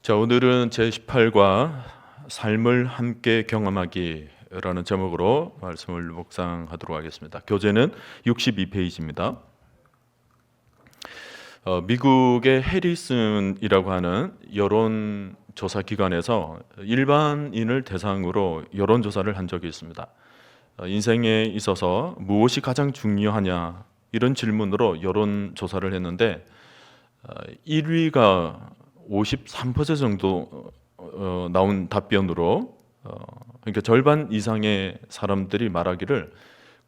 자, 오늘은 제18과 삶을 함께 경험하기라는 제목으로 말씀을 묵상하도록 하겠습니다. 교재는 62페이지입니다. 미국의 해리슨이라고 하는 여론조사 기관에서 일반인을 대상으로 여론조사를 한 적이 있습니다. 인생에 있어서 무엇이 가장 중요하냐 이런 질문으로 여론조사를 했는데 1위가 53% 정도 나온 답변으로 그러니까 절반 이상의 사람들이 말하기를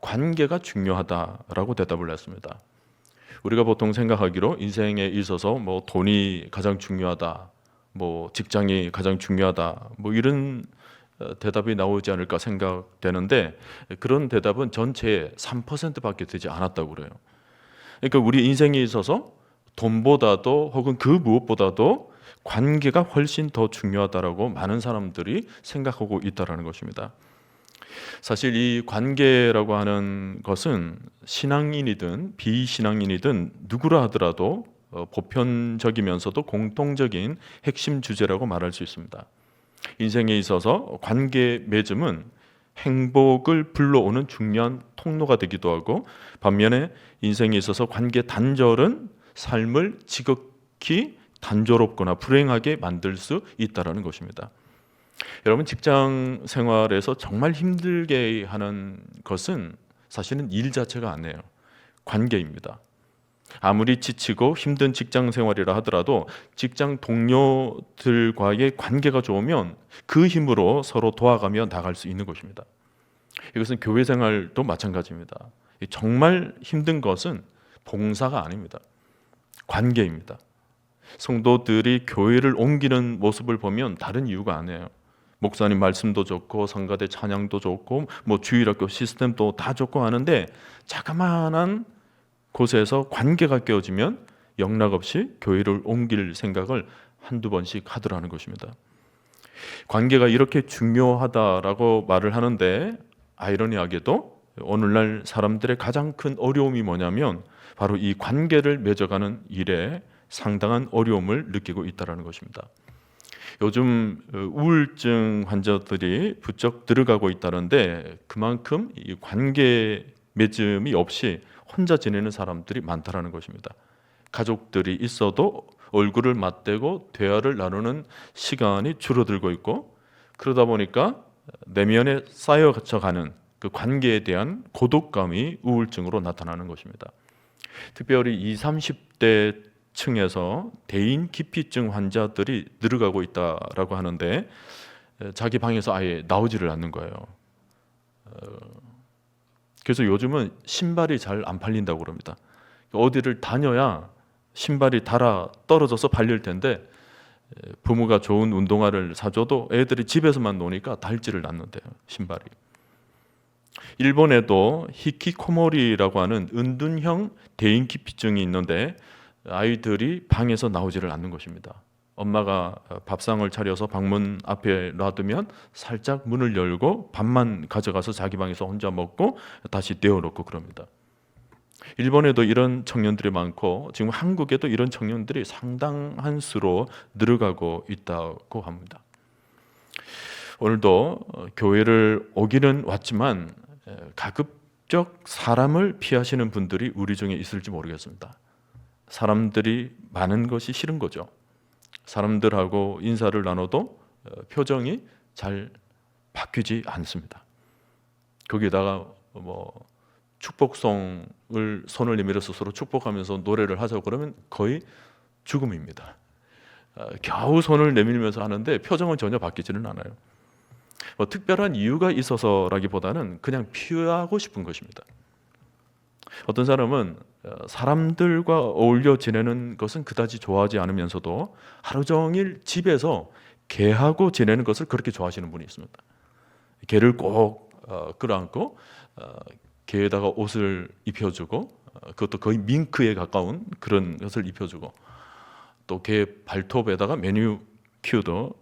관계가 중요하다라고 대답을 했습니다. 우리가 보통 생각하기로 인생에 있어서 뭐 돈이 가장 중요하다, 뭐 직장이 가장 중요하다, 뭐 이런 대답이 나오지 않을까 생각되는데 그런 대답은 전체의 3%밖에 되지 않았다고 그래요. 그러니까 우리 인생에 있어서 돈보다도 혹은 그 무엇보다도 관계가 훨씬 더 중요하다라고 많은 사람들이 생각하고 있다는 것입니다. 사실 이 관계라고 하는 것은 신앙인이든 비신앙인이든 누구라 하더라도 보편적이면서도 공통적인 핵심 주제라고 말할 수 있습니다. 인생에 있어서 관계 맺음은 행복을 불러오는 중요한 통로가 되기도 하고, 반면에 인생에 있어서 관계 단절은 삶을 지극히 단조롭거나 불행하게 만들 수 있다는 것입니다. 여러분, 직장 생활에서 정말 힘들게 하는 것은 사실은 일 자체가 아니에요. 관계입니다. 아무리 지치고 힘든 직장 생활이라 하더라도 직장 동료들과의 관계가 좋으면 그 힘으로 서로 도와가며 나갈 수 있는 것입니다. 이것은 교회 생활도 마찬가지입니다. 정말 힘든 것은 봉사가 아닙니다. 관계입니다. 성도들이 교회를 옮기는 모습을 보면 다른 이유가 아니에요. 목사님 말씀도 좋고 성가대 찬양도 좋고 뭐 주일학교 시스템도 다 좋고 하는데 자그마한 곳에서 관계가 깨어지면 영락없이 교회를 옮길 생각을 한두 번씩 하더라는 것입니다. 관계가 이렇게 중요하다라고 말을 하는데 아이러니하게도 오늘날 사람들의 가장 큰 어려움이 뭐냐면 바로 이 관계를 맺어가는 일에 상당한 어려움을 느끼고 있다는 것입니다. 요즘 우울증 환자들이 부쩍 들어가고 있다는데 그만큼 이 관계 맺음이 없이 혼자 지내는 사람들이 많다는 것입니다. 가족들이 있어도 얼굴을 맞대고 대화를 나누는 시간이 줄어들고 있고, 그러다 보니까 내면에 쌓여가는 그 관계에 대한 고독감이 우울증으로 나타나는 것입니다. 특별히 20, 30대 층에서 대인 기피증 환자들이 늘어가고 있다라고 하는데 자기 방에서 아예 나오지를 않는 거예요. 그래서 요즘은 신발이 잘 안 팔린다고 그럽니다. 어디를 다녀야 신발이 닳아 떨어져서 팔릴 텐데 부모가 좋은 운동화를 사줘도 애들이 집에서만 노니까 닳지를 않는데요, 신발이. 일본에도 히키코모리라고 하는 은둔형 대인기피증이 있는데 아이들이 방에서 나오지를 않는 것입니다. 엄마가 밥상을 차려서 방문 앞에 놔두면 살짝 문을 열고 밥만 가져가서 자기 방에서 혼자 먹고 다시 떼어놓고 그럽니다. 일본에도 이런 청년들이 많고 지금 한국에도 이런 청년들이 상당한 수로 늘어가고 있다고 합니다. 오늘도 교회를 오기는 왔지만 가급적 사람을 피하시는 분들이 우리 중에 있을지 모르겠습니다. 사람들이 많은 것이 싫은 거죠. 사람들하고 인사를 나눠도 표정이 잘 바뀌지 않습니다. 거기다가 뭐 축복송을 손을 내밀어서 서로 축복하면서 노래를 하자고 그러면 거의 죽음입니다. 겨우 손을 내밀면서 하는데 표정은 전혀 바뀌지는 않아요. 뭐 특별한 이유가 있어서라기보다는 그냥 피하고 싶은 것입니다. 어떤 사람은 사람들과 어울려 지내는 것은 그다지 좋아하지 않으면서도 하루 종일 집에서 개하고 지내는 것을 그렇게 좋아하시는 분이 있습니다. 개를 꼭 끌어안고 개에다가 옷을 입혀주고 그것도 거의 밍크에 가까운 그런 것을 입혀주고 또 개 발톱에다가 매니큐어도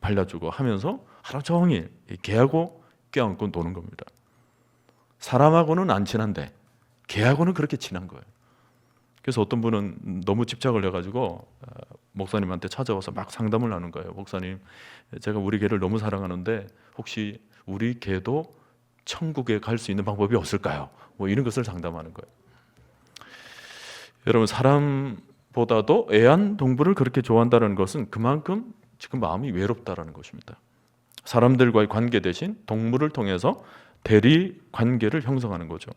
발라주고 하면서 하루 종일 개하고 껴안고 노는 겁니다. 사람하고는 안 친한데 개하고는 그렇게 친한 거예요. 그래서 어떤 분은 너무 집착을 해가지고 목사님한테 찾아와서 막 상담을 하는 거예요. 목사님, 제가 우리 교회를 너무 사랑하는데 혹시 우리 교회도 천국에 갈 수 있는 방법이 없을까요? 뭐 이런 것을 상담하는 거예요. 여러분, 사람보다도 애완동물을 그렇게 좋아한다는 것은 그만큼 지금 마음이 외롭다라는 것입니다. 사람들과의 관계 대신 동물을 통해서 대리 관계를 형성하는 거죠.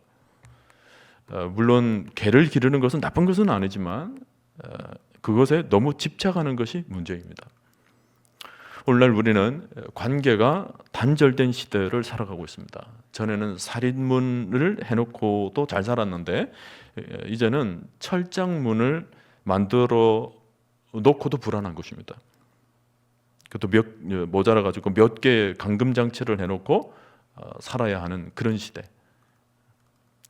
물론 개를 기르는 것은 나쁜 것은 아니지만 그것에 너무 집착하는 것이 문제입니다. 오늘날 우리는 관계가 단절된 시대를 살아가고 있습니다. 전에는 살인문을 해놓고도 잘 살았는데 이제는 철장문을 만들어 놓고도 불안한 것입니다. 그것도 모자라가지고 몇 개의 감금장치를 해놓고 살아야 하는 그런 시대.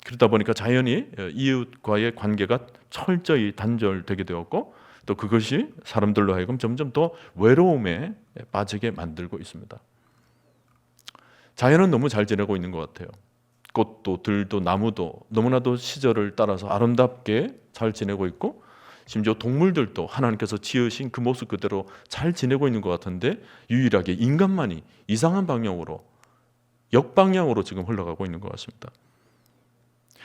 그러다 보니까 자연히 이웃과의 관계가 철저히 단절되게 되었고 또 그것이 사람들로 하여금 점점 더 외로움에 빠지게 만들고 있습니다. 자연은 너무 잘 지내고 있는 것 같아요. 꽃도 들도 나무도 너무나도 시절을 따라서 아름답게 잘 지내고 있고 심지어 동물들도 하나님께서 지으신 그 모습 그대로 잘 지내고 있는 것 같은데 유일하게 인간만이 이상한 방향으로 역방향으로 지금 흘러가고 있는 것 같습니다.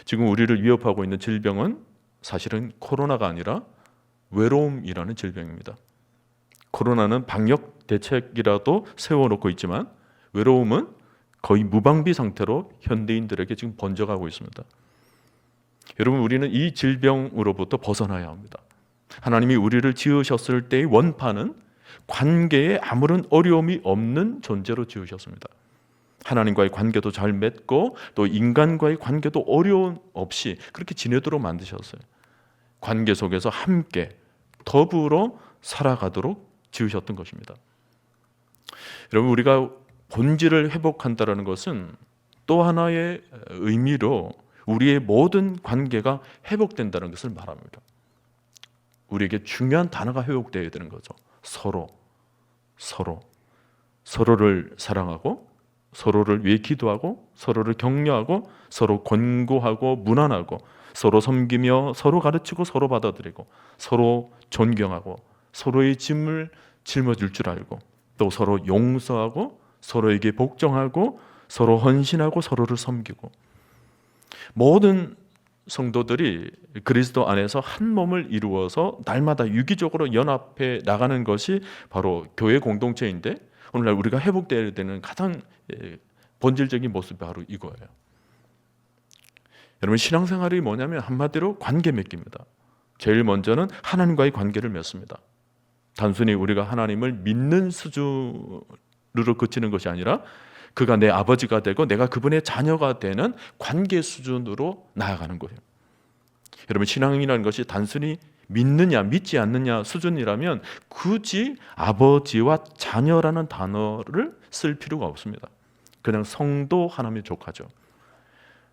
지금 우리를 위협하고 있는 질병은 사실은 코로나가 아니라 외로움이라는 질병입니다. 코로나는 방역 대책이라도 세워놓고 있지만 외로움은 거의 무방비 상태로 현대인들에게 지금 번져가고 있습니다. 여러분, 우리는 이 질병으로부터 벗어나야 합니다. 하나님이 우리를 지으셨을 때의 원판은 관계에 아무런 어려움이 없는 존재로 지으셨습니다. 하나님과의 관계도 잘 맺고 또 인간과의 관계도 어려움 없이 그렇게 지내도록 만드셨어요. 관계 속에서 함께 더불어 살아가도록 지으셨던 것입니다. 여러분, 우리가 본질을 회복한다는 것은 또 하나의 의미로 우리의 모든 관계가 회복된다는 것을 말합니다. 우리에게 중요한 단어가 회복되어야 되는 거죠. 서로를 사랑하고 서로를 위해 기도하고 서로를 격려하고 서로 권고하고 문안하고 서로 섬기며 서로 가르치고 서로 받아들이고 서로 존경하고 서로의 짐을 짊어질 줄 알고 또 서로 용서하고 서로에게 복종하고 서로 헌신하고 서로를 섬기고 모든 성도들이 그리스도 안에서 한 몸을 이루어서 날마다 유기적으로 연합해 나가는 것이 바로 교회 공동체인데 오늘날 우리가 회복되어야 되는 가장 본질적인 모습이 바로 이거예요. 여러분, 신앙생활이 뭐냐면 한마디로 관계 맺기입니다. 제일 먼저는 하나님과의 관계를 맺습니다. 단순히 우리가 하나님을 믿는 수준으로 그치는 것이 아니라 그가 내 아버지가 되고 내가 그분의 자녀가 되는 관계 수준으로 나아가는 거예요. 여러분, 신앙이라는 것이 단순히 믿느냐 믿지 않느냐 수준이라면 굳이 아버지와 자녀라는 단어를 쓸 필요가 없습니다. 그냥 성도 하나면 족하죠.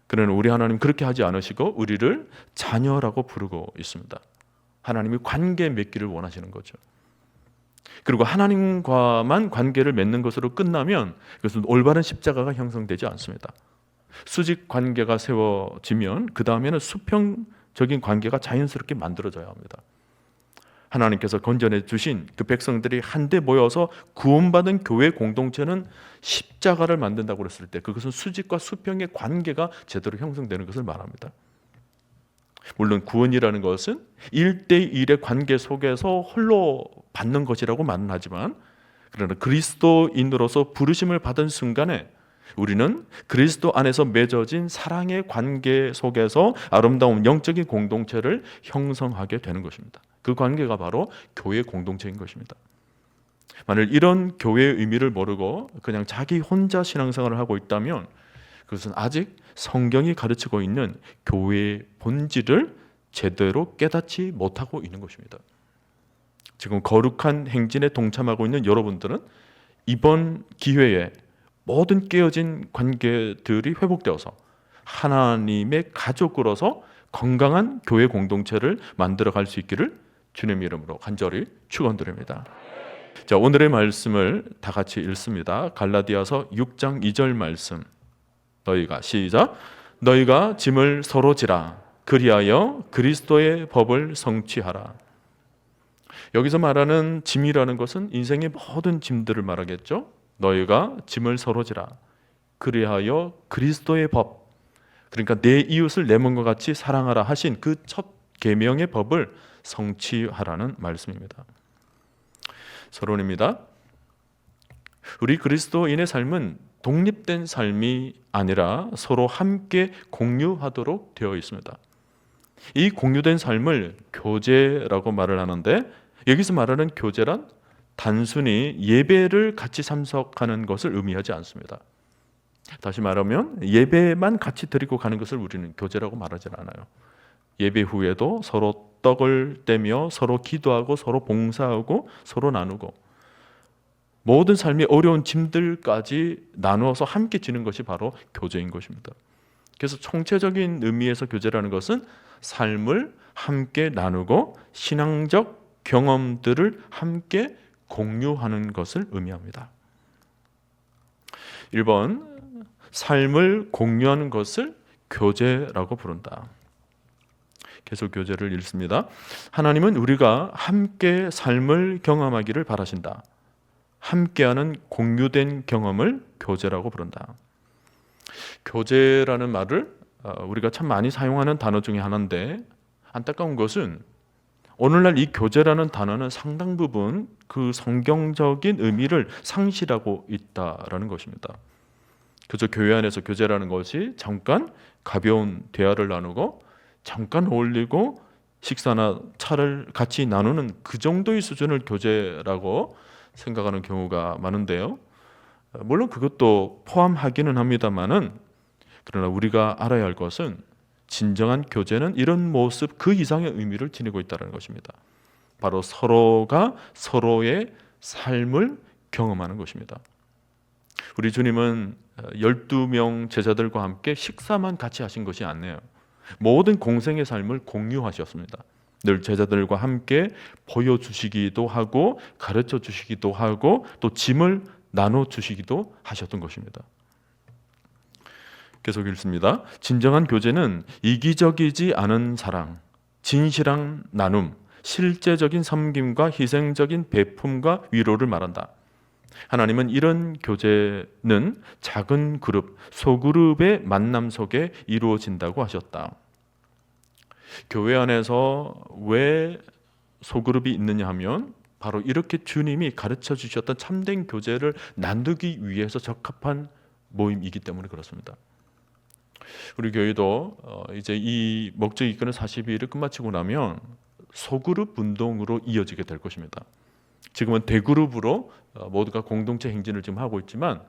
그러나 우리 하나님 그렇게 하지 않으시고 우리를 자녀라고 부르고 있습니다. 하나님이 관계 맺기를 원하시는 거죠. 그리고 하나님과만 관계를 맺는 것으로 끝나면 그것은 올바른 십자가가 형성되지 않습니다. 수직 관계가 세워지면 그 다음에는 수평적인 관계가 자연스럽게 만들어져야 합니다. 하나님께서 건전해 주신 그 백성들이 한데 모여서 구원받은 교회 공동체는 십자가를 만든다고 그랬을 때 그것은 수직과 수평의 관계가 제대로 형성되는 것을 말합니다. 물론 구원이라는 것은 1대1의 관계 속에서 홀로 받는 것이라고 말은 하지만 그러나 그리스도인으로서 부르심을 받은 순간에 우리는 그리스도 안에서 맺어진 사랑의 관계 속에서 아름다운 영적인 공동체를 형성하게 되는 것입니다. 그 관계가 바로 교회 공동체인 것입니다. 만일 이런 교회의 의미를 모르고 그냥 자기 혼자 신앙생활을 하고 있다면 그것은 아직 성경이 가르치고 있는 교회의 본질을 제대로 깨닫지 못하고 있는 것입니다. 지금 거룩한 행진에 동참하고 있는 여러분들은 이번 기회에 모든 깨어진 관계들이 회복되어서 하나님의 가족으로서 건강한 교회 공동체를 만들어갈 수 있기를 주님 이름으로 간절히 축원드립니다. 자, 오늘의 말씀을 다 같이 읽습니다. 갈라디아서 6장 2절 말씀. 너희가 시작. 너희가 짐을 서로 지라. 그리하여 그리스도의 법을 성취하라. 여기서 말하는 짐이라는 것은 인생의 모든 짐들을 말하겠죠. 너희가 짐을 서로 지라. 그리하여 그리스도의 법, 그러니까 내 이웃을 내 몸과 같이 사랑하라 하신 그 첫 계명의 법을 성취하라는 말씀입니다. 서론입니다. 우리 그리스도인의 삶은 독립된 삶이 아니라 서로 함께 공유하도록 되어 있습니다. 이 공유된 삶을 교제라고 말을 하는데, 여기서 말하는 교제란 단순히 예배를 같이 참석하는 것을 의미하지 않습니다. 다시 말하면 예배만 같이 드리고 가는 것을 우리는 교제라고 말하지 않아요. 예배 후에도 서로 떡을 떼며 서로 기도하고 서로 봉사하고 서로 나누고 모든 삶의 어려운 짐들까지 나누어서 함께 지는 것이 바로 교제인 것입니다. 그래서 총체적인 의미에서 교제라는 것은 삶을 함께 나누고 신앙적 경험들을 함께 공유하는 것을 의미합니다. 1번, 삶을 공유하는 것을 교제라고 부른다. 계속 교제를 읽습니다. 하나님은 우리가 함께 삶을 경험하기를 바라신다. 함께하는 공유된 경험을 교제라고 부른다. 교제라는 말을 우리가 참 많이 사용하는 단어 중에 하나인데, 안타까운 것은 오늘날 이 교제라는 단어는 상당 부분 그 성경적인 의미를 상실하고 있다라는 것입니다. 그저 교회 안에서 교제라는 것이 잠깐 가벼운 대화를 나누고 잠깐 어울리고 식사나 차를 같이 나누는 그 정도의 수준을 교제라고 생각하는 경우가 많은데요. 물론 그것도 포함하기는 합니다만은, 그러나 우리가 알아야 할 것은 진정한 교제는 이런 모습 그 이상의 의미를 지니고 있다는 것입니다. 바로 서로가 서로의 삶을 경험하는 것입니다. 우리 주님은 12명 제자들과 함께 식사만 같이 하신 것이 아니에요. 모든 공생의 삶을 공유하셨습니다. 늘 제자들과 함께 보여주시기도 하고 가르쳐 주시기도 하고 또 짐을 나눠주시기도 하셨던 것입니다. 계속 읽습니다. 진정한 교제는 이기적이지 않은 사랑, 진실한 나눔, 실제적인 섬김과 희생적인 베품과 위로를 말한다. 하나님은 이런 교제는 작은 그룹, 소그룹의 만남 속에 이루어진다고 하셨다. 교회 안에서 왜 소그룹이 있느냐 하면 바로 이렇게 주님이 가르쳐 주셨던 참된 교제를 나누기 위해서 적합한 모임이기 때문에 그렇습니다. 우리 교회도 이제 이 목적 이끄는 42일을 끝마치고 나면 소그룹 운동으로 이어지게 될 것입니다. 지금은 대그룹으로 모두가 공동체 행진을 지금 하고 있지만,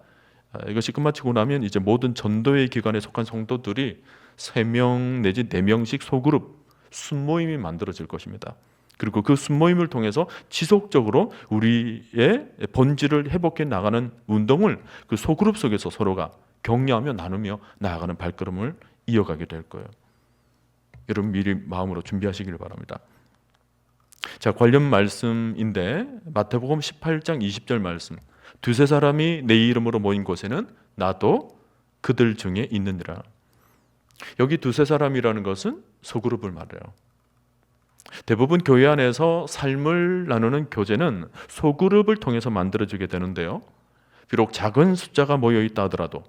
이것이 끝마치고 나면 이제 모든 전도회 기관에 속한 성도들이 3명 내지 4명씩 소그룹 순모임이 만들어질 것입니다. 그리고 그 순모임을 통해서 지속적으로 우리의 본질을 회복해 나가는 운동을 그 소그룹 속에서 서로가 격려하며 나누며 나아가는 발걸음을 이어가게 될 거예요. 여러분 미리 마음으로 준비하시길 바랍니다. 자, 관련 말씀인데 마태복음 18장 20절 말씀. 두세 사람이 내 이름으로 모인 곳에는 나도 그들 중에 있느니라. 여기 두세 사람이라는 것은 소그룹을 말해요. 대부분 교회 안에서 삶을 나누는 교제는 소그룹을 통해서 만들어지게 되는데요. 비록 작은 숫자가 모여 있다 하더라도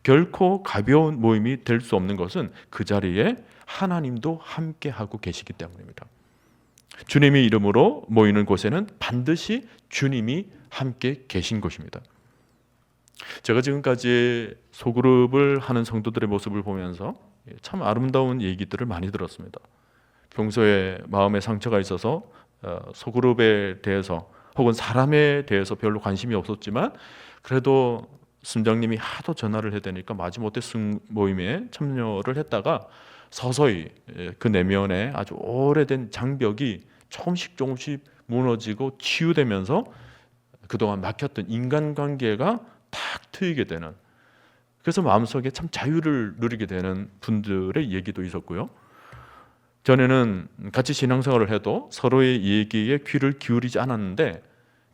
결코 가벼운 모임이 될 수 없는 것은 그 자리에 하나님도 함께 하고 계시기 때문입니다. 주님의 이름으로 모이는 곳에는 반드시 주님이 함께 계신 곳입니다. 제가 지금까지 소그룹을 하는 성도들의 모습을 보면서 참 아름다운 얘기들을 많이 들었습니다. 평소에 마음에 상처가 있어서 소그룹에 대해서 혹은 사람에 대해서 별로 관심이 없었지만 그래도 순장님이 하도 전화를 해대니까 마지못해 모임에 참여를 했다가 서서히 그 내면에 아주 오래된 장벽이 조금씩 무너지고 치유되면서 그동안 막혔던 인간관계가 탁 트이게 되는, 그래서 마음속에 참 자유를 누리게 되는 분들의 얘기도 있었고요. 전에는 같이 신앙생활을 해도 서로의 얘기에 귀를 기울이지 않았는데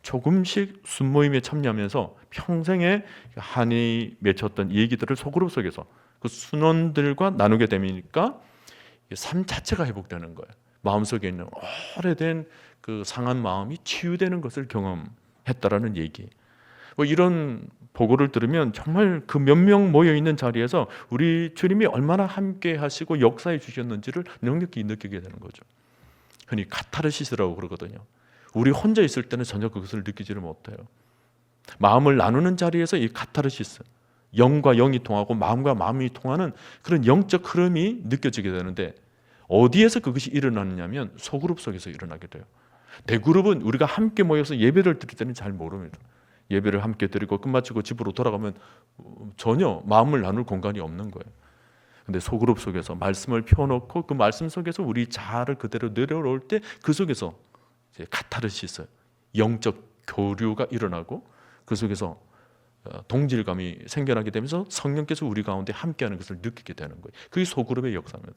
조금씩 순모임에 참여하면서 평생에 한이 맺혔던 얘기들을 소그룹 속에서 그 순원들과 나누게 되니까 삶 자체가 회복되는 거예요. 마음속에 있는 오래된 그 상한 마음이 치유되는 것을 경험했다라는 얘기. 뭐 이런 보고를 들으면 정말 그 몇 명 모여 있는 자리에서 우리 주님이 얼마나 함께 하시고 역사해 주셨는지를 넉넉히 느끼게 되는 거죠. 흔히 카타르시스라고 그러거든요. 우리 혼자 있을 때는 전혀 그것을 느끼지를 못해요. 마음을 나누는 자리에서 이 카타르시스, 영과 영이 통하고 마음과 마음이 통하는 그런 영적 흐름이 느껴지게 되는데, 어디에서 그것이 일어나느냐면 소그룹 속에서 일어나게 돼요. 대그룹은 우리가 함께 모여서 예배를 드릴 때는 잘 모릅니다. 예배를 함께 드리고 끝마치고 집으로 돌아가면 전혀 마음을 나눌 공간이 없는 거예요. 근데 소그룹 속에서 말씀을 펴놓고 그 말씀 속에서 우리 자아를 그대로 내려놓을 때 그 속에서 이제 카타르시스, 영적 교류가 일어나고 그 속에서 동질감이 생겨나게 되면서 성령께서 우리 가운데 함께하는 것을 느끼게 되는 거예요. 그게 소그룹의 역사입니다.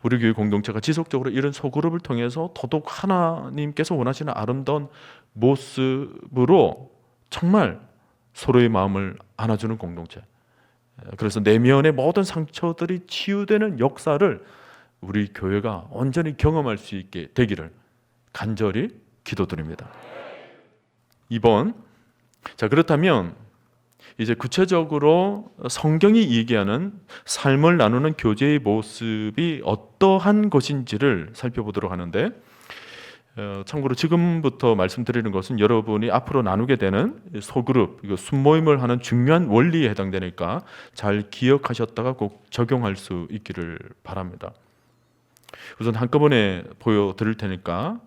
우리 교회 공동체가 지속적으로 이런 소그룹을 통해서 더더욱 하나님께서 원하시는 아름다운 모습으로 정말 서로의 마음을 안아주는 공동체, 그래서 내면의 모든 상처들이 치유되는 역사를 우리 교회가 온전히 경험할 수 있게 되기를 간절히 기도드립니다. 2번, 자 그렇다면 이제 구체적으로 성경이 얘기하는 삶을 나누는 교제의 모습이 어떠한 것인지를 살펴보도록 하는데, 참고로 지금부터 말씀드리는 것은 여러분이 앞으로 나누게 되는 소그룹, 순모임을 하는 중요한 원리에 해당되니까 잘 기억하셨다가 꼭 적용할 수 있기를 바랍니다. 우선 한꺼번에 보여드릴 테니까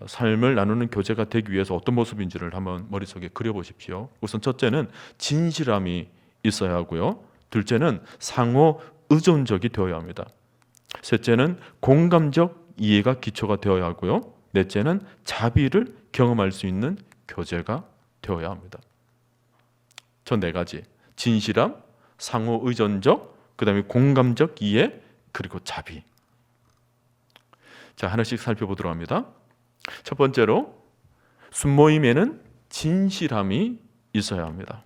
삶을 나누는 교제가 되기 위해서 어떤 모습인지를 한번 머릿속에 그려보십시오. 우선 첫째는 진실함이 있어야 하고요. 둘째는 상호 의존적이 되어야 합니다. 셋째는 공감적 이해가 기초가 되어야 하고요. 넷째는 자비를 경험할 수 있는 교제가 되어야 합니다. 저 네 가지: 진실함, 상호 의존적, 그 다음에 공감적 이해, 그리고 자비. 자, 하나씩 살펴보도록 합니다. 첫 번째로, 순모임에는 진실함이 있어야 합니다.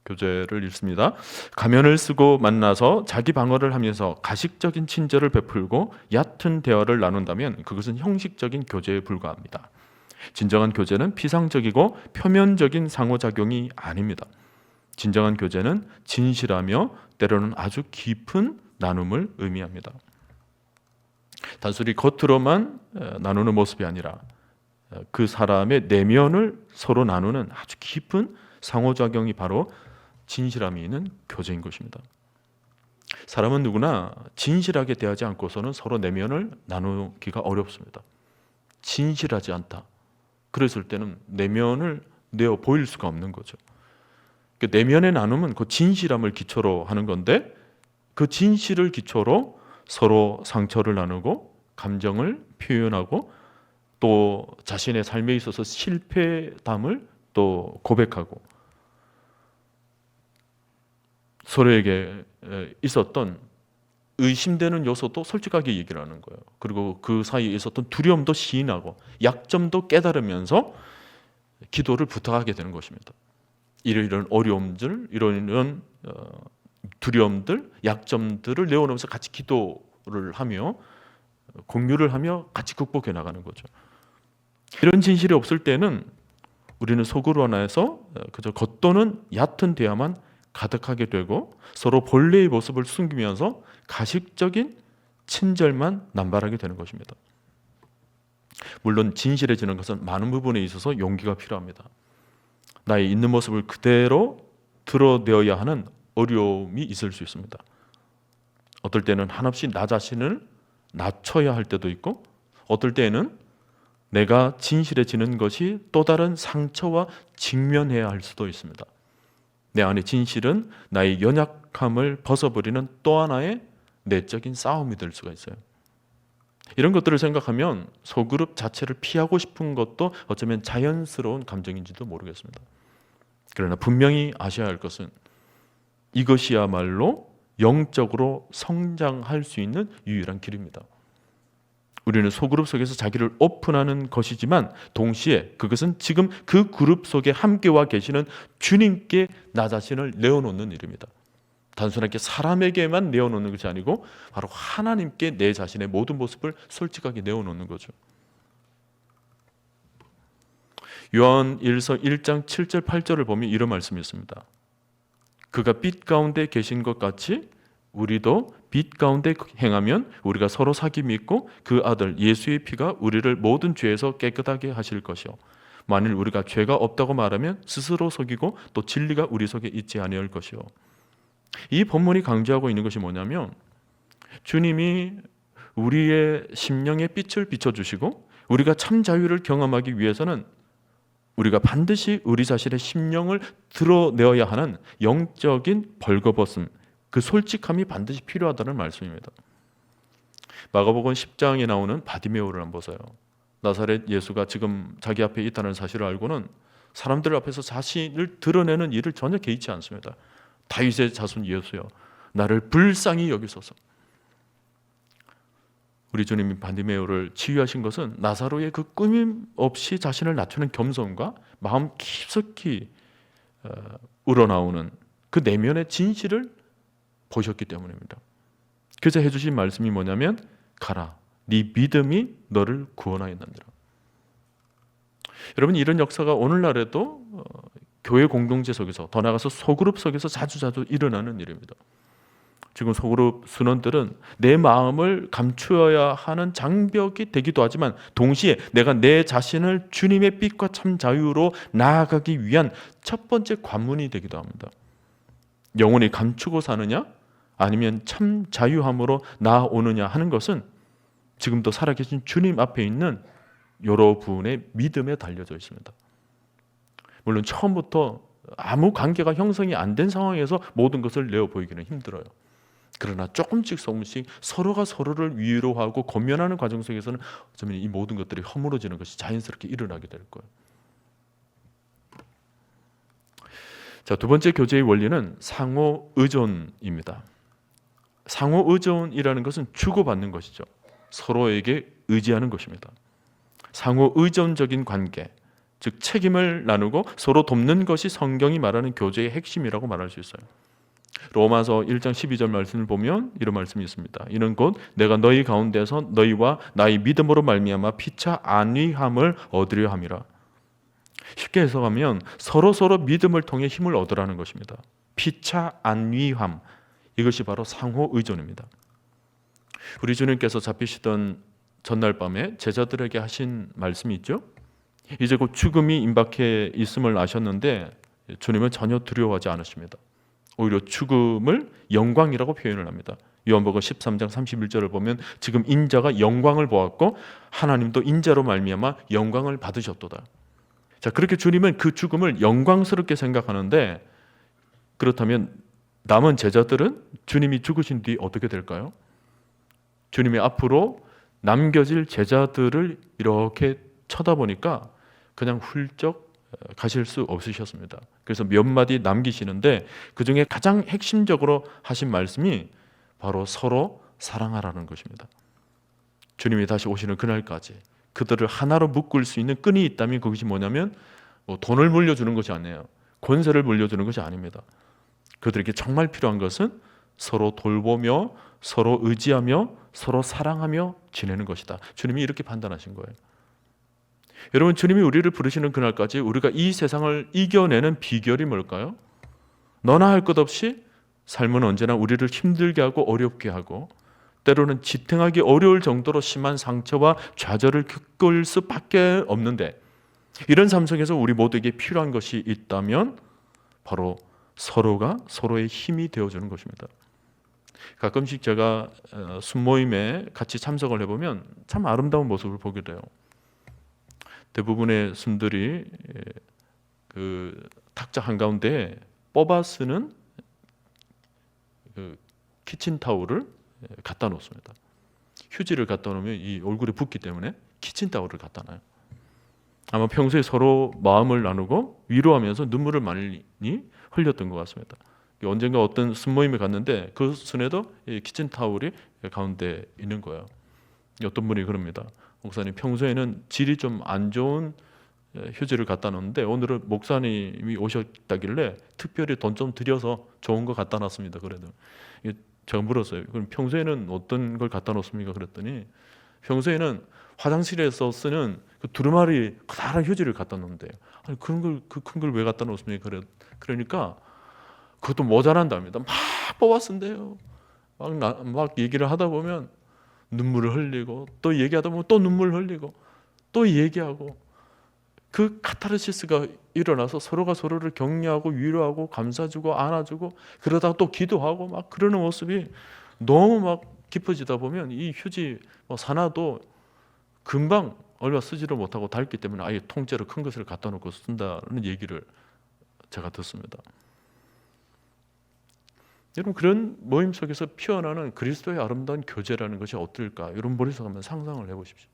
교재를 읽습니다. 가면을 쓰고 만나서 자기 방어를 하면서 가식적인 친절을 베풀고 얕은 대화를 나눈다면 그것은 형식적인 교제에 불과합니다. 진정한 교제는 피상적이고 표면적인 상호작용이 아닙니다. 진정한 교제는 진실하며 때로는 아주 깊은 나눔을 의미합니다. 단순히 겉으로만 나누는 모습이 아니라 그 사람의 내면을 서로 나누는 아주 깊은 상호작용이 바로 진실함이 있는 교제인 것입니다. 사람은 누구나 진실하게 대하지 않고서는 서로 내면을 나누기가 어렵습니다. 진실하지 않다, 그랬을 때는 내면을 내어 보일 수가 없는 거죠. 내면의 나눔은 그 진실함을 기초로 하는 건데, 그 진실을 기초로 서로 상처를 나누고 감정을 표현하고 또 자신의 삶에 있어서 실패담을 또 고백하고 서로에게 있었던 의심되는 요소도 솔직하게 얘기를 하는 거예요. 그리고 그 사이에 있었던 두려움도 시인하고 약점도 깨달으면서 기도를 부탁하게 되는 것입니다. 이런 어려움들, 이런 두려움들, 약점들을 내어놓으면서 같이 기도를 하며 공유를 하며 같이 극복해 나가는 거죠. 이런 진실이 없을 때는 우리는 속으로 하나에서 그저 겉도는 얕은 대화만 가득하게 되고 서로 본래의 모습을 숨기면서 가식적인 친절만 남발하게 되는 것입니다. 물론 진실해지는 것은 많은 부분에 있어서 용기가 필요합니다. 나의 있는 모습을 그대로 드러내어야 하는 어려움이 있을 수 있습니다. 어떨 때는 한없이 나 자신을 낮춰야 할 때도 있고, 어떨 때는 내가 진실해지는 것이 또 다른 상처와 직면해야 할 수도 있습니다. 내 안의 진실은 나의 연약함을 벗어버리는 또 하나의 내적인 싸움이 될 수가 있어요. 이런 것들을 생각하면 소그룹 자체를 피하고 싶은 것도 어쩌면 자연스러운 감정인지도 모르겠습니다. 그러나 분명히 아셔야 할 것은 이것이야말로 영적으로 성장할 수 있는 유일한 길입니다. 우리는 소그룹 속에서 자기를 오픈하는 것이지만 동시에 그것은 지금 그 그룹 속에 함께와 계시는 주님께 나 자신을 내어놓는 일입니다. 단순하게 사람에게만 내어놓는 것이 아니고 바로 하나님께 내 자신의 모든 모습을 솔직하게 내어놓는 거죠. 요한 1장 7절 8절을 보면 이런 말씀이 있습니다. 그가 빛 가운데 계신 것 같이 우리도 빛 가운데 행하면 우리가 서로 사귐이 있고 그 아들 예수의 피가 우리를 모든 죄에서 깨끗하게 하실 것이요 만일 우리가 죄가 없다고 말하면 스스로 속이고 또 진리가 우리 속에 있지 아니할 것이요. 이 본문이 강조하고 있는 것이 뭐냐면 주님이 우리의 심령의 빛을 비춰주시고 우리가 참 자유를 경험하기 위해서는 우리가 반드시 우리 자신의 심령을 드러내어야 하는 영적인 벌거벗음, 그 솔직함이 반드시 필요하다는 말씀입니다. 마가복음 10장에 나오는 바디메오를 한번 보세요. 나사렛 예수가 지금 자기 앞에 있다는 사실을 알고는 사람들 앞에서 자신을 드러내는 일을 전혀 개의치 않습니다. 다윗의 자손 예수여, 나를 불쌍히 여기소서. 우리 주님이 바디메오를 치유하신 것은 나사로의 그 끊임없이 자신을 낮추는 겸손과 마음 깊숙이 우러나오는 그 내면의 진실을 보셨기 때문입니다. 그래서 해주신 말씀이 뭐냐면 가라, 네 믿음이 너를 구원하였느니라. 여러분, 이런 역사가 오늘날에도 교회 공동체 속에서, 더 나아가서 소그룹 속에서 자주 일어나는 일입니다. 지금 소그룹 순원들은 내 마음을 감추어야 하는 장벽이 되기도 하지만 동시에 내가 내 자신을 주님의 빛과 참 자유로 나아가기 위한 첫 번째 관문이 되기도 합니다. 영혼이 감추고 사느냐 아니면 참 자유함으로 나아오느냐 하는 것은 지금도 살아계신 주님 앞에 있는 여러분의 믿음에 달려져 있습니다. 물론 처음부터 아무 관계가 형성이 안 된 상황에서 모든 것을 내어 보이기는 힘들어요. 그러나 조금씩 서로가 서로를 위로하고 권면하는 과정 속에서는 어쩌면 이 모든 것들이 허물어지는 것이 자연스럽게 일어나게 될 거예요. 자, 두 번째 교제의 원리는 상호 의존입니다. 상호 의존이라는 것은 주고받는 것이죠. 서로에게 의지하는 것입니다. 상호 의존적인 관계, 즉 책임을 나누고 서로 돕는 것이 성경이 말하는 교제의 핵심이라고 말할 수 있어요. 로마서 1장 12절 말씀을 보면 이런 말씀이 있습니다. 이는 곧 내가 너희 가운데서 너희와 나의 믿음으로 말미암아 피차 안위함을 얻으려 함이라. 쉽게 해석하면 서로 믿음을 통해 힘을 얻으라는 것입니다. 피차 안위함, 이것이 바로 상호 의존입니다. 우리 주님께서 잡히시던 전날 밤에 제자들에게 하신 말씀이 있죠. 이제 곧 죽음이 임박해 있음을 아셨는데 주님은 전혀 두려워하지 않으십니다. 오히려 죽음을 영광이라고 표현을 합니다. 요한복음 13장 31절을 보면 지금 인자가 영광을 보았고 하나님도 인자로 말미암아 영광을 받으셨도다. 자, 그렇게 주님은 그 죽음을 영광스럽게 생각하는데, 그렇다면 남은 제자들은 주님이 죽으신 뒤 어떻게 될까요? 주님이 앞으로 남겨질 제자들을 이렇게 쳐다보니까 그냥 훌쩍 가실 수 없으셨습니다. 그래서 몇 마디 남기시는데 그 중에 가장 핵심적으로 하신 말씀이 바로 서로 사랑하라는 것입니다. 주님이 다시 오시는 그날까지 그들을 하나로 묶을 수 있는 끈이 있다면 그것이 뭐냐면 돈을 물려주는 것이 아니에요. 권세를 물려주는 것이 아닙니다. 그들에게 정말 필요한 것은 서로 돌보며 서로 의지하며 서로 사랑하며 지내는 것이다. 주님이 이렇게 판단하신 거예요. 여러분, 주님이 우리를 부르시는 그날까지 우리가 이 세상을 이겨내는 비결이 뭘까요? 너나 할 것 없이 삶은 언제나 우리를 힘들게 하고 어렵게 하고 때로는 지탱하기 어려울 정도로 심한 상처와 좌절을 겪을 수밖에 없는데, 이런 삶 속에서 우리 모두에게 필요한 것이 있다면 바로 서로가 서로의 힘이 되어주는 것입니다. 가끔씩 제가 순모임에 같이 참석을 해보면 참 아름다운 모습을 보게 돼요. 대부분의 순들이 그 탁자 한가운데 뽑아 쓰는 그 키친타올을 갖다 놓습니다. 휴지를 갖다 놓으면 이 얼굴에 붓기 때문에 키친타올을 갖다 놔요. 아마 평소에 서로 마음을 나누고 위로하면서 눈물을 많이 흘렸던 것 같습니다. 언젠가 어떤 순모임에 갔는데 그 순에도 이 키친타올이 가운데 있는 거예요. 어떤 분이 그럽니다. 목사님, 평소에는 질이 좀 안 좋은 휴지를 갖다 놓는데 오늘은 목사님이 오셨다길래 특별히 돈 좀 들여서 좋은 거 갖다 놨습니다. 그래도 제가 물었어요. 그럼 평소에는 어떤 걸 갖다 놓습니까? 그랬더니 평소에는 화장실에서 쓰는 그 두루마리 커다란 휴지를 갖다 놓는데요. 아니 그런 걸 그 큰 걸 왜 갖다 놓습니까? 그러니까 그것도 모자란답니다. 막 뽑아 쓴대요. 막 얘기를 하다 보면 눈물을 흘리고 또 얘기하다 보면 또 눈물 흘리고 또 얘기하고 그 카타르시스가 일어나서 서로가 서로를 격려하고 위로하고 감싸주고 안아주고 그러다가 또 기도하고 막 그러는 모습이 너무 막 깊어지다 보면 이 휴지 사놔도 금방 얼마 쓰지를 못하고 닳기 때문에 아예 통째로 큰 것을 갖다 놓고 쓴다는 얘기를 제가 듣습니다. 여러분 그런 모임 속에서 피어나는 그리스도의 아름다운 교제라는 것이 어떨까? 여러분 머릿속에 한번 상상을 해보십시오.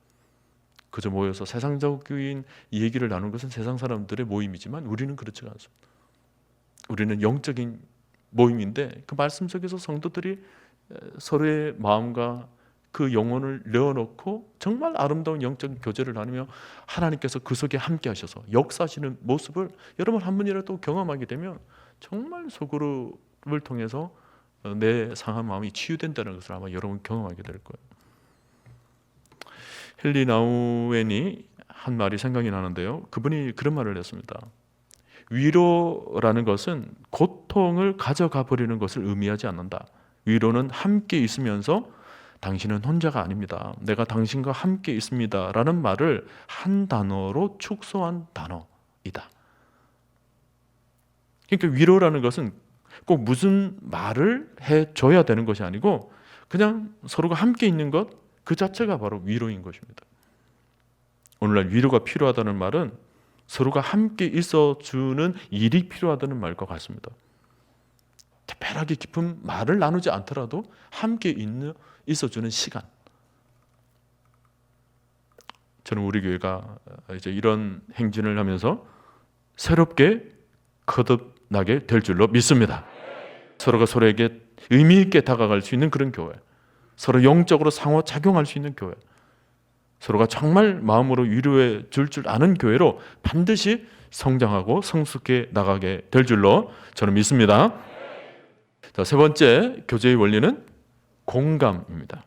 그저 모여서 세상적인 얘기를 나누는 것은 세상 사람들의 모임이지만 우리는 그렇지가 않습니다. 우리는 영적인 모임인데 그 말씀 속에서 성도들이 서로의 마음과 그 영혼을 내어놓고 정말 아름다운 영적인 교제를 나누며 하나님께서 그 속에 함께 하셔서 역사하시는 모습을 여러분 한 번이라도 경험하게 되면 정말 소그룹을 통해서 내 상한 마음이 치유된다는 것을 아마 여러분 경험하게 될 거예요. 헨리 나우엔이 한 말이 생각이 나는데요. 그분이 그런 말을 했습니다. 위로라는 것은 고통을 가져가 버리는 것을 의미하지 않는다. 위로는 함께 있으면서 당신은 혼자가 아닙니다. 내가 당신과 함께 있습니다. 라는 말을 한 단어로 축소한 단어이다. 그러니까 위로라는 것은 꼭 무슨 말을 해줘야 되는 것이 아니고 그냥 서로가 함께 있는 것 그 자체가 바로 위로인 것입니다. 오늘날 위로가 필요하다는 말은 서로가 함께 있어주는 일이 필요하다는 말과 같습니다. 특별하게 깊은 말을 나누지 않더라도 함께 있어주는 시간. 저는 우리 교회가 이제 이런 행진을 하면서 새롭게 거듭나게 될 줄로 믿습니다. 서로가 서로에게 의미 있게 다가갈 수 있는 그런 교회, 서로 영적으로 상호작용할 수 있는 교회, 서로가 정말 마음으로 위로해 줄 아는 교회로 반드시 성장하고 성숙해 나가게 될 줄로 저는 믿습니다. 자, 세 번째 교제의 원리는 공감입니다.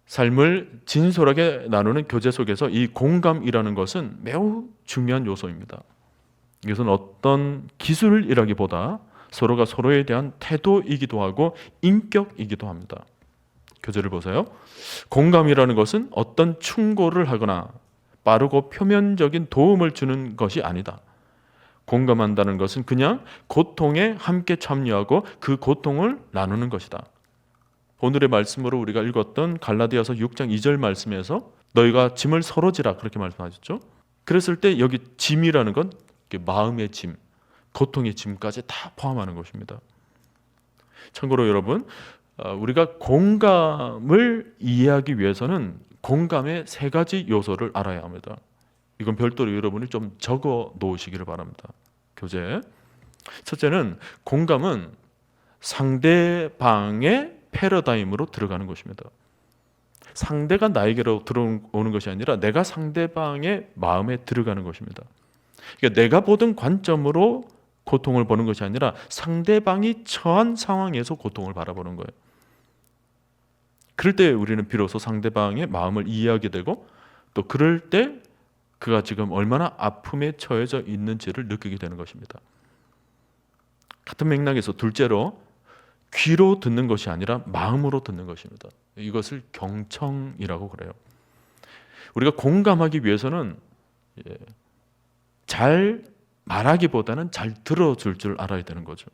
삶을 진솔하게 나누는 교제 속에서 이 공감이라는 것은 매우 중요한 요소입니다. 이것은 어떤 기술이라기보다 서로가 서로에 대한 태도이기도 하고 인격이기도 합니다. 교제를 보세요. 공감이라는 것은 어떤 충고를 하거나 빠르고 표면적인 도움을 주는 것이 아니다. 공감한다는 것은 그냥 고통에 함께 참여하고 그 고통을 나누는 것이다. 오늘의 말씀으로 우리가 읽었던 갈라디아서 6장 2절 말씀에서 너희가 짐을 서로 지라 그렇게 말씀하셨죠. 그랬을 때 여기 짐이라는 건 마음의 짐, 고통의 짐까지 다 포함하는 것입니다. 참고로 여러분, 우리가 공감을 이해하기 위해서는 공감의 세 가지 요소를 알아야 합니다. 이건 별도로 여러분이 좀 적어 놓으시기를 바랍니다. 교재. 첫째는 공감은 상대방의 패러다임으로 들어가는 것입니다. 상대가 나에게로 들어오는 것이 아니라 내가 상대방의 마음에 들어가는 것입니다. 그러니까 내가 보던 관점으로 고통을 보는 것이 아니라 상대방이 처한 상황에서 고통을 바라보는 거예요. 그럴 때 우리는 비로소 상대방의 마음을 이해하게 되고 또 그럴 때 그가 지금 얼마나 아픔에 처해져 있는지를 느끼게 되는 것입니다. 같은 맥락에서 둘째로 귀로 듣는 것이 아니라 마음으로 듣는 것입니다. 이것을 경청이라고 그래요. 우리가 공감하기 위해서는 잘 말하기보다는 잘 들어줄 줄 알아야 되는 거죠.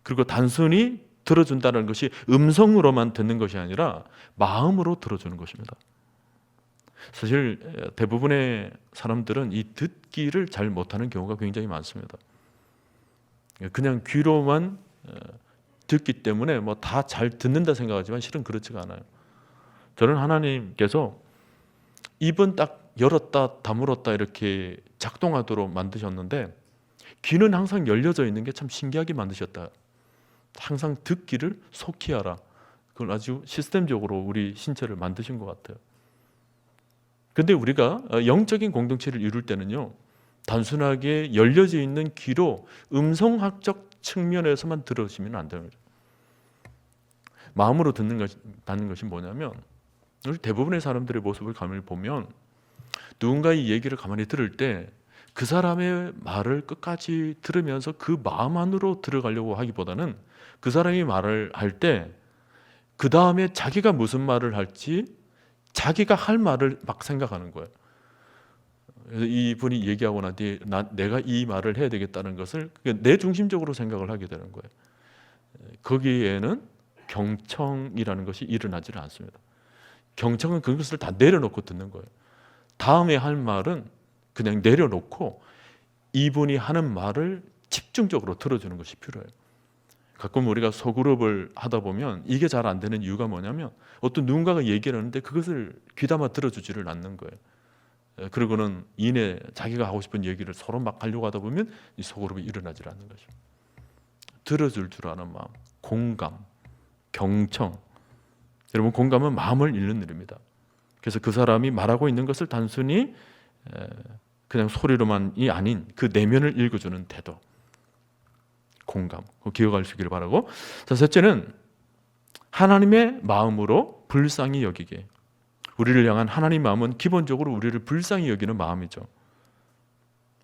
그리고 단순히 들어준다는 것이 음성으로만 듣는 것이 아니라 마음으로 들어주는 것입니다. 사실 대부분의 사람들은 이 듣기를 잘 못하는 경우가 굉장히 많습니다. 그냥 귀로만 듣기 때문에 뭐 다 잘 듣는다 생각하지만 실은 그렇지가 않아요. 저는 하나님께서 입은 딱 열었다 다물었다 이렇게 작동하도록 만드셨는데 귀는 항상 열려져 있는 게 참 신기하게 만드셨다. 항상 듣기를 속히 하라. 그걸 아주 시스템적으로 우리 신체를 만드신 것 같아요. 근데 우리가 영적인 공동체를 이룰 때는요, 단순하게 열려져 있는 귀로 음성학적 측면에서만 들으시면 안 됩니다. 마음으로 받는 것이 뭐냐면, 우리 대부분의 사람들의 모습을 가만히 보면 누군가의 얘기를 가만히 들을 때 그 사람의 말을 끝까지 들으면서 그 마음 안으로 들어가려고 하기보다는 그 사람이 말을 할 때 그 다음에 자기가 무슨 말을 할지 자기가 할 말을 막 생각하는 거예요. 그래서 이분이 얘기하고 난 뒤에 내가 이 말을 해야 되겠다는 것을 내 중심적으로 생각을 하게 되는 거예요. 거기에는 경청이라는 것이 일어나지는 않습니다. 경청은 그것을 다 내려놓고 듣는 거예요. 다음에 할 말은 그냥 내려놓고 이분이 하는 말을 집중적으로 들어주는 것이 필요해요. 가끔 우리가 소그룹을 하다 보면 이게 잘 안 되는 이유가 뭐냐면, 어떤 누군가가 얘기를 하는데 그것을 귀담아 들어주지를 않는 거예요. 그리고는 이내 자기가 하고 싶은 얘기를 서로 막 하려고 하다 보면 이 소그룹이 일어나질 않는 거죠. 들어줄 줄 아는 마음, 공감, 경청. 여러분, 공감은 마음을 읽는 일입니다. 그래서 그 사람이 말하고 있는 것을 단순히 그냥 소리로만이 아닌 그 내면을 읽어주는 태도, 공감, 기억하시기를 바라고. 자, 셋째는 하나님의 마음으로 불쌍히 여기게. 우리를 향한 하나님 마음은 기본적으로 우리를 불쌍히 여기는 마음이죠.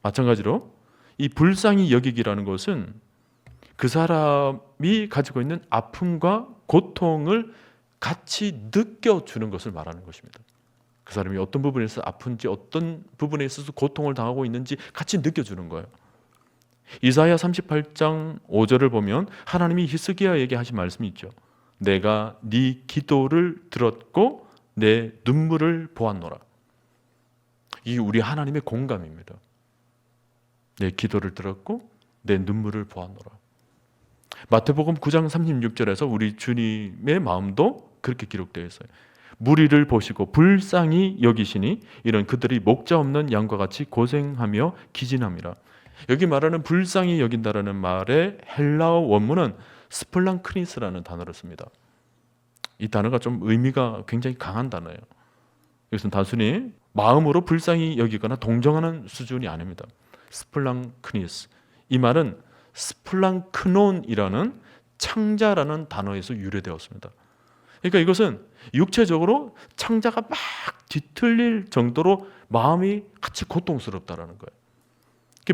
마찬가지로 이 불쌍히 여기기라는 것은 그 사람이 가지고 있는 아픔과 고통을 같이 느껴주는 것을 말하는 것입니다. 그 사람이 어떤 부분에서 아픈지, 어떤 부분에 있어서 고통을 당하고 있는지 같이 느껴주는 거예요. 이사야 38장 5절을 보면 하나님이 히스기야에게 하신 말씀이 있죠. 내가 네 기도를 들었고 내 눈물을 보았노라. 이게 우리 하나님의 공감입니다. 내 기도를 들었고 내 눈물을 보았노라. 마태복음 9장 36절에서 우리 주님의 마음도 그렇게 기록되어 있어요. 무리를 보시고 불쌍히 여기시니 이런 그들이 목자 없는 양과 같이 고생하며 기진함이라. 여기 말하는 불쌍히 여긴다라는 말의 헬라어 원문은 스플랑크니스라는 단어를 씁니다. 이 단어가 좀 의미가 굉장히 강한 단어예요. 이것은 단순히 마음으로 불쌍히 여기거나 동정하는 수준이 아닙니다. 스플랑크니스. 이 말은 스플랑크논이라는 창자라는 단어에서 유래되었습니다. 그러니까 이것은 육체적으로 창자가 막 뒤틀릴 정도로 마음이 같이 고통스럽다라는 거예요.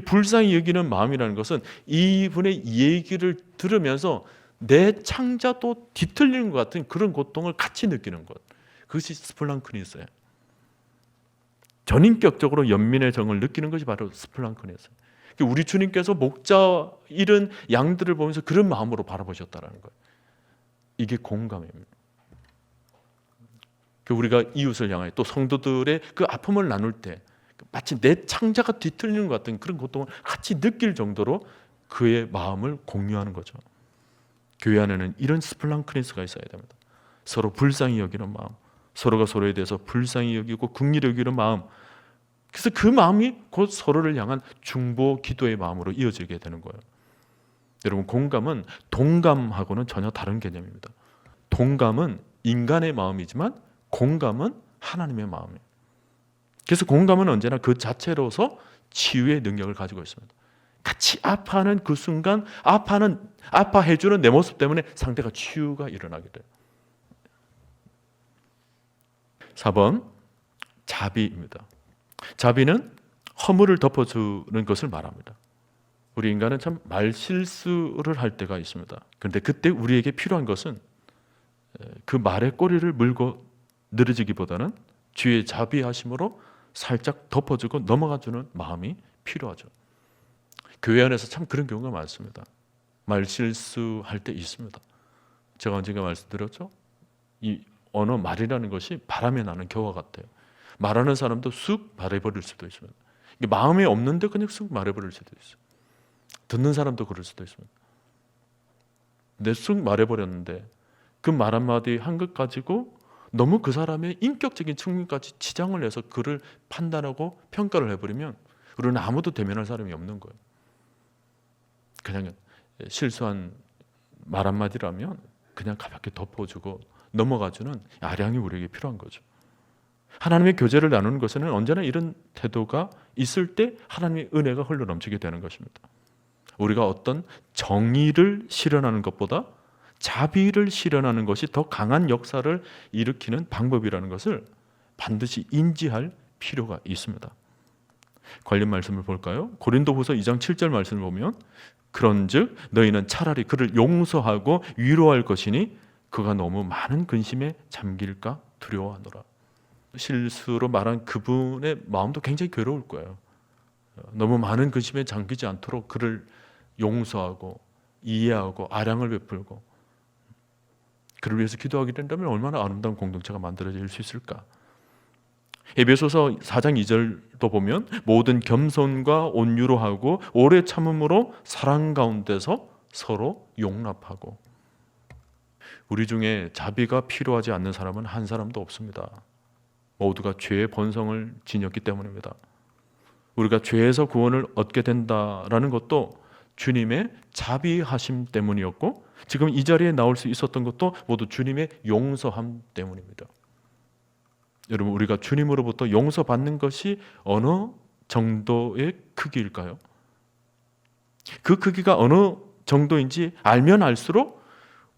불쌍히 여기는 마음이라는 것은 이분의 얘기를 들으면서 내 창자도 뒤틀리는 것 같은 그런 고통을 같이 느끼는 것. 그것이 스플랑크니스예요. 전인격적으로 연민의 정을 느끼는 것이 바로 스플랑크니스예요. 우리 주님께서 목자 잃은 양들을 보면서 그런 마음으로 바라보셨다는 거예요. 이게 공감입니다. 우리가 이웃을 향하여 또 성도들의 그 아픔을 나눌 때 마치 내 창자가 뒤틀리는 것 같은 그런 고통을 같이 느낄 정도로 그의 마음을 공유하는 거죠. 교회 안에는 이런 스플랑크니스가 있어야 됩니다. 서로 불쌍히 여기는 마음, 서로가 서로에 대해서 불쌍히 여기고 긍휼히 여기는 마음. 그래서 그 마음이 곧 서로를 향한 중보 기도의 마음으로 이어지게 되는 거예요. 여러분, 공감은 동감하고는 전혀 다른 개념입니다. 동감은 인간의 마음이지만 공감은 하나님의 마음이에요. 그래서 공감은 언제나 그 자체로서 치유의 능력을 가지고 있습니다. 같이 아파하는 그 순간 아파해주는 내 모습 때문에 상대가 치유가 일어나게 돼요. 4번 자비입니다. 자비는 허물을 덮어주는 것을 말합니다. 우리 인간은 참 말실수를 할 때가 있습니다. 그런데 그때 우리에게 필요한 것은 그 말의 꼬리를 물고 늘어지기보다는 주의 자비하심으로 살짝 덮어주고 넘어가주는 마음이 필요하죠. 교회 안에서 참 그런 경우가 많습니다. 말실수할 때 있습니다. 제가 언젠가 말씀드렸죠. 이 언어, 말이라는 것이 바람에 나는 겨와 같아요. 말하는 사람도 쑥 말해버릴 수도 있습니다. 마음에 없는데 그냥 쑥 말해버릴 수도 있어요. 듣는 사람도 그럴 수도 있습니다. 내 쑥 말해버렸는데 그 말 한마디 한 것 가지고 너무 그 사람의 인격적인 측면까지 치장을 해서 그를 판단하고 평가를 해버리면 우리는 아무도 대면할 사람이 없는 거예요. 그냥 실수한 말 한마디라면 그냥 가볍게 덮어주고 넘어가주는 아량이 우리에게 필요한 거죠. 하나님의 교제를 나누는 것에는 언제나 이런 태도가 있을 때 하나님의 은혜가 흘러넘치게 되는 것입니다. 우리가 어떤 정의를 실현하는 것보다 자비를 실현하는 것이 더 강한 역사를 일으키는 방법이라는 것을 반드시 인지할 필요가 있습니다. 관련 말씀을 볼까요? 고린도후서 2장 7절 말씀을 보면 그런즉 너희는 차라리 그를 용서하고 위로할 것이니 그가 너무 많은 근심에 잠길까 두려워하노라. 실수로 말한 그분의 마음도 굉장히 괴로울 거예요. 너무 많은 근심에 잠기지 않도록 그를 용서하고 이해하고 아량을 베풀고 그를 위해서 기도하게 된다면 얼마나 아름다운 공동체가 만들어질 수 있을까. 에베소서 4장 2절도 보면 모든 겸손과 온유로 하고 오래 참음으로 사랑 가운데서 서로 용납하고. 우리 중에 자비가 필요하지 않는 사람은 한 사람도 없습니다. 모두가 죄의 본성을 지녔기 때문입니다. 우리가 죄에서 구원을 얻게 된다라는 것도 주님의 자비하심 때문이었고 지금 이 자리에 나올 수 있었던 것도 모두 주님의 용서함 때문입니다. 여러분, 우리가 주님으로부터 용서받는 것이 어느 정도의 크기일까요? 그 크기가 어느 정도인지 알면 알수록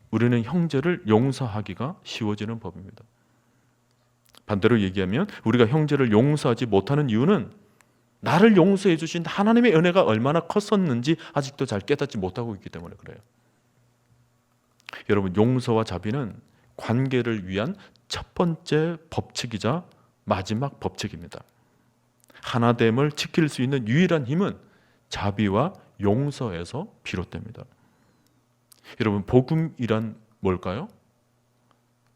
우리는 형제를 용서하기가 쉬워지는 법입니다. 반대로 얘기하면 우리가 형제를 용서하지 못하는 이유는 나를 용서해 주신 하나님의 은혜가 얼마나 컸었는지 아직도 잘 깨닫지 못하고 있기 때문에 그래요. 여러분, 용서와 자비는 관계를 위한 첫 번째 법칙이자 마지막 법칙입니다. 하나됨을 지킬 수 있는 유일한 힘은 자비와 용서에서 비롯됩니다. 여러분, 복음이란 뭘까요?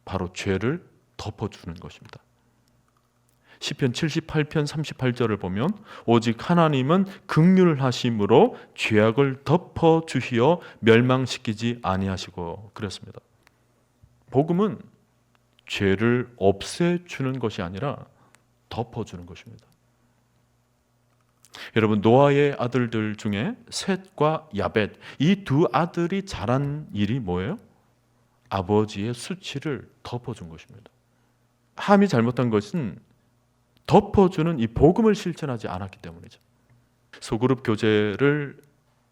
바로 죄를 덮어주는 것입니다. 시편 78편 38절을 보면 오직 하나님은 긍휼하심으로 죄악을 덮어주시어 멸망시키지 아니하시고 그랬습니다. 복음은 죄를 없애주는 것이 아니라 덮어주는 것입니다. 여러분, 노아의 아들들 중에 셋과 야벳, 이 두 아들이 잘한 일이 뭐예요? 아버지의 수치를 덮어준 것입니다. 함이 잘못한 것은 덮어주는 이 복음을 실천하지 않았기 때문이죠. 소그룹 교제를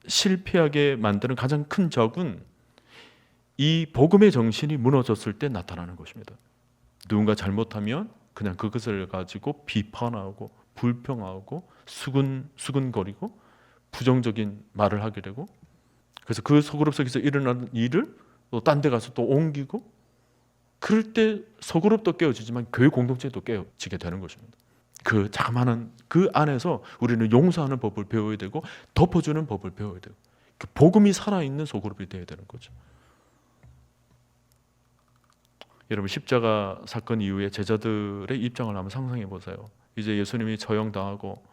실패하게 만드는 가장 큰 적은 이 복음의 정신이 무너졌을 때 나타나는 것입니다. 누군가 잘못하면 그냥 그것을 가지고 비판하고 불평하고 수근거리고 부정적인 말을 하게 되고, 그래서 그 소그룹 속에서 일어나는 일을 또 딴 데 가서 또 옮기고, 그럴 때 소그룹도 깨어지지만 교회 공동체도 깨어지게 되는 것입니다. 그 자그마한 그 안에서 우리는 용서하는 법을 배워야 되고 덮어주는 법을 배워야 되고 그 복음이 살아있는 소그룹이 되어야 되는 거죠. 여러분, 십자가 사건 이후에 제자들의 입장을 한번 상상해 보세요. 이제 예수님이 처형당하고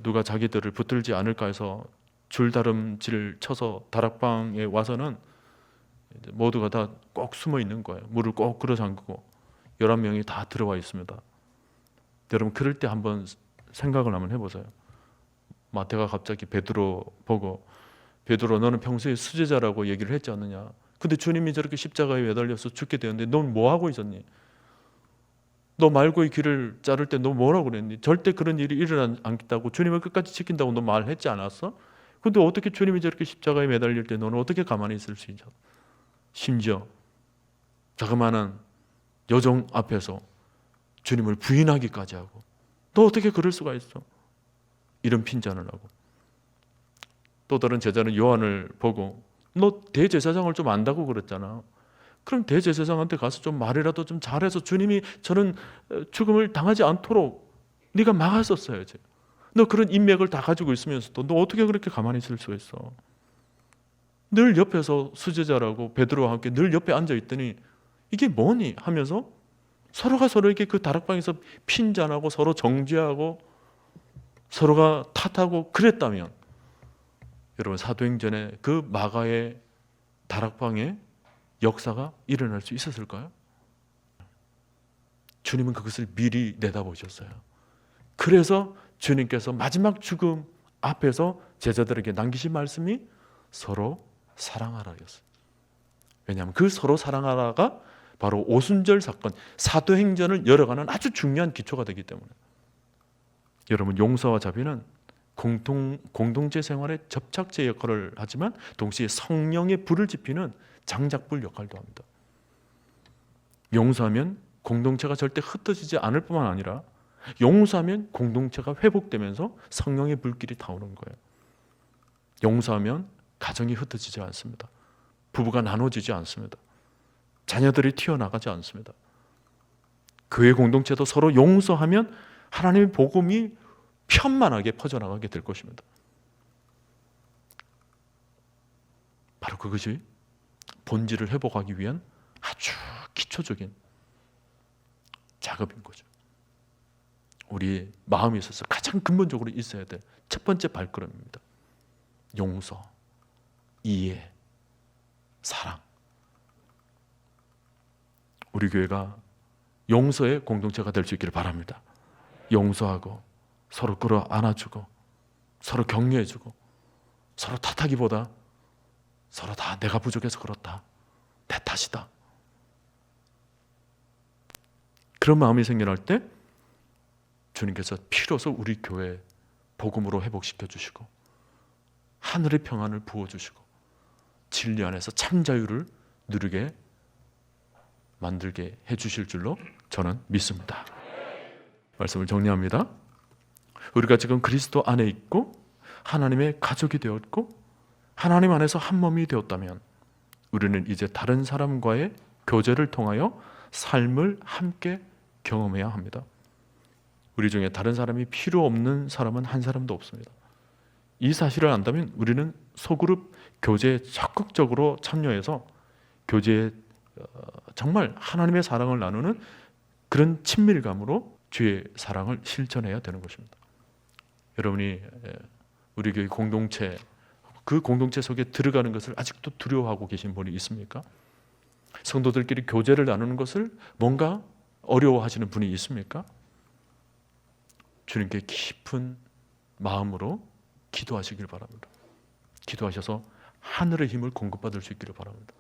누가 자기들을 붙들지 않을까 해서 줄다름질 쳐서 다락방에 와서는 모두가 다 꼭 숨어 있는 거예요. 물을 꼭 끌어 잠그고 11명이 다 들어와 있습니다. 여러분, 그럴 때 한번 생각을 한번 해보세요. 마태가 갑자기 베드로 보고 베드로, 너는 평소에 수제자라고 얘기를 했지 않느냐? 근데 주님이 저렇게 십자가에 매달려서 죽게 되었는데 넌 뭐 하고 있었니? 너 말고의 길을 자를 때 너 뭐라고 그랬니? 절대 그런 일이 일어나지 않겠다고 주님을 끝까지 지킨다고 너 말했지 않았어? 근데 어떻게 주님이 저렇게 십자가에 매달릴 때 너는 어떻게 가만히 있을 수 있어? 심지어 자그마한 여종 앞에서 주님을 부인하기까지 하고, 너 어떻게 그럴 수가 있어? 이런 핀잔을 하고. 또 다른 제자는 요한을 보고 너 대제사장을 좀 안다고 그랬잖아. 그럼 대제사장한테 가서 좀 말이라도 좀 잘해서 주님이 저는 죽음을 당하지 않도록 네가 막았었어야지. 너 그런 인맥을 다 가지고 있으면서도 너 어떻게 그렇게 가만히 있을 수 있어? 늘 옆에서 수제자라고 베드로와 함께 늘 옆에 앉아 있더니 이게 뭐니? 하면서 서로가 서로에게 그 다락방에서 핀잔하고 서로 정죄하고 서로가 탓하고 그랬다면, 여러분, 사도행전에 그 마가의 다락방에 역사가 일어날 수 있었을까요? 주님은 그것을 미리 내다보셨어요. 그래서 주님께서 마지막 죽음 앞에서 제자들에게 남기신 말씀이 서로 사랑하라였어요. 왜냐하면 그 서로 사랑하라가 바로 오순절 사건, 사도행전을 열어가는 아주 중요한 기초가 되기 때문에 여러분, 용서와 자비는 공동체 생활의 접착제 역할을 하지만 동시에 성령의 불을 지피는 장작불 역할도 합니다. 용서하면 공동체가 절대 흩어지지 않을 뿐만 아니라 용서하면 공동체가 회복되면서 성령의 불길이 타오르는 거예요. 용서하면 가정이 흩어지지 않습니다. 부부가 나눠지지 않습니다. 자녀들이 튀어나가지 않습니다. 교회 공동체도 서로 용서하면 하나님의 복음이 편만하게 퍼져나가게 될 것입니다. 바로 그것이 본질을 회복하기 위한 아주 기초적인 작업인 거죠. 우리 마음에 있어서 가장 근본적으로 있어야 될 첫 번째 발걸음입니다. 용서, 이해, 사랑. 우리 교회가 용서의 공동체가 될 수 있기를 바랍니다. 용서하고 서로 끌어안아주고 서로 격려해주고 서로 탓하기보다 서로 다 내가 부족해서 그렇다, 내 탓이다, 그런 마음이 생겨날 때 주님께서 피로서 우리 교회 복음으로 회복시켜 주시고 하늘의 평안을 부어주시고 진리 안에서 참 자유를 누리게 만들게 해주실 줄로 저는 믿습니다. 말씀을 정리합니다. 우리가 지금 그리스도 안에 있고 하나님의 가족이 되었고 하나님 안에서 한 몸이 되었다면 우리는 이제 다른 사람과의 교제를 통하여 삶을 함께 경험해야 합니다. 우리 중에 다른 사람이 필요 없는 사람은 한 사람도 없습니다. 이 사실을 안다면 우리는 소그룹 교제에 적극적으로 참여해서 교제에 정말 하나님의 사랑을 나누는 그런 친밀감으로 주의 사랑을 실천해야 되는 것입니다. 여러분이 우리 교회 공동체, 그 공동체 속에 들어가는 것을 아직도 두려워하고 계신 분이 있습니까? 성도들끼리 교제를 나누는 것을 뭔가 어려워하시는 분이 있습니까? 주님께 깊은 마음으로 기도하시길 바랍니다. 기도하셔서 하늘의 힘을 공급받을 수 있기를 바랍니다.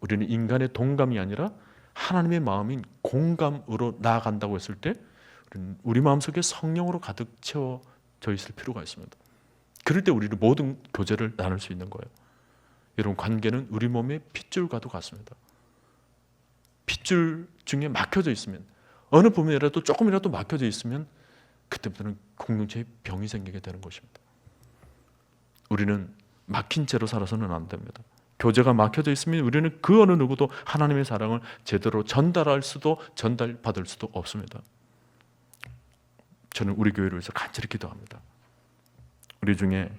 우리는 인간의 동감이 아니라 하나님의 마음인 공감으로 나아간다고 했을 때 우리 마음속에 성령으로 가득 채워져 있을 필요가 있습니다. 그럴 때 우리는 모든 교제를 나눌 수 있는 거예요. 여러분, 관계는 우리 몸의 핏줄과도 같습니다. 핏줄 중에 막혀져 있으면, 어느 부분이라도 조금이라도 막혀져 있으면 그때부터는 공동체에 병이 생기게 되는 것입니다. 우리는 막힌 채로 살아서는 안 됩니다. 교제가 막혀져 있으면 우리는 그 어느 누구도 하나님의 사랑을 제대로 전달할 수도 전달받을 수도 없습니다. 저는 우리 교회를 위해서 간절히 기도합니다. 우리 중에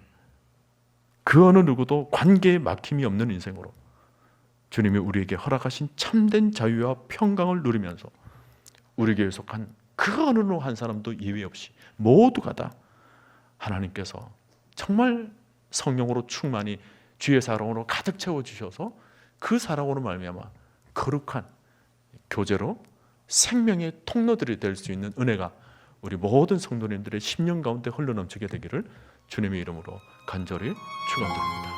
그 어느 누구도 관계에 막힘이 없는 인생으로 주님이 우리에게 허락하신 참된 자유와 평강을 누리면서 우리 교회에 속한 그 어느 한 사람도 예외 없이 모두가 다 하나님께서 정말 성령으로 충만히 주의 사랑으로 가득 채워주셔서 그 사랑으로 말미암아 거룩한 교제로 생명의 통로들이 될 수 있는 은혜가 우리 모든 성도님들의 심령 가운데 흘러넘치게 되기를 주님의 이름으로 간절히 축원드립니다.